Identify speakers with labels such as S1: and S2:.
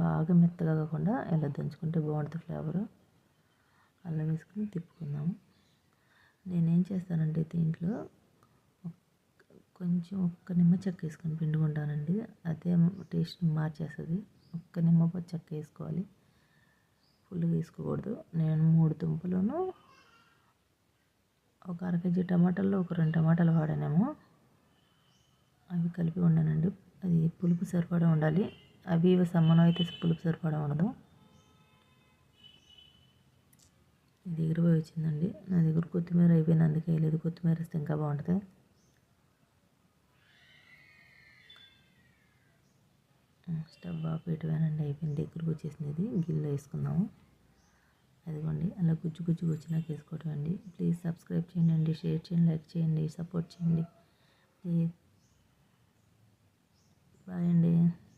S1: బాగా మెత్తగా కాకుండా ఇలా దంచుకుంటే బాగుంటుంది ఫ్లేవరు. అల్లం వేసుకుని తిప్పుకుందాము. నేనేం చేస్తానంటే దీంట్లో కొంచెం ఒక్క నిమ్మ చెక్క వేసుకొని పిండుకుంటానండి. అదే టేస్ట్ మార్చేస్తుంది. ఒక్క నిమ్మ చెక్క వేసుకోవాలి, ఫుల్గా వేసుకోకూడదు. నేను 3 దుంపలను ఒక అర కేజీ టమాటాల్లో ఒక 2 టమాటాలు వాడానేమో, అవి కలిపి వండానండి. అది పులుపు సరిపడా ఉండాలి. అవి ఇవి సమానం అయితే పులుపు సరిపడా ఉండదు. ఇది ఎగిరిపోయి వచ్చిందండి. నా దగ్గర కొత్తిమీర అయిపోయింది, అందుకే వేయలేదు. కొత్తిమీర వేస్తే ఇంకా బాగుంటుంది. స్టవ్ ఆఫ్ పెట్టానండి, అయిపోయింది. దగ్గరకు వచ్చేసింది. ఇది గిన్నెలో వేసుకుందాము. అదిగోండి అలా గుజ్జు గుజ్జుగా వచ్చినాక వేసుకోవటం అండి. ప్లీజ్ సబ్స్క్రైబ్ చేయండి, షేర్ చేయండి, లైక్ చేయండి, సపోర్ట్ చేయండి ప్లీజ్. బాయ్ అండి.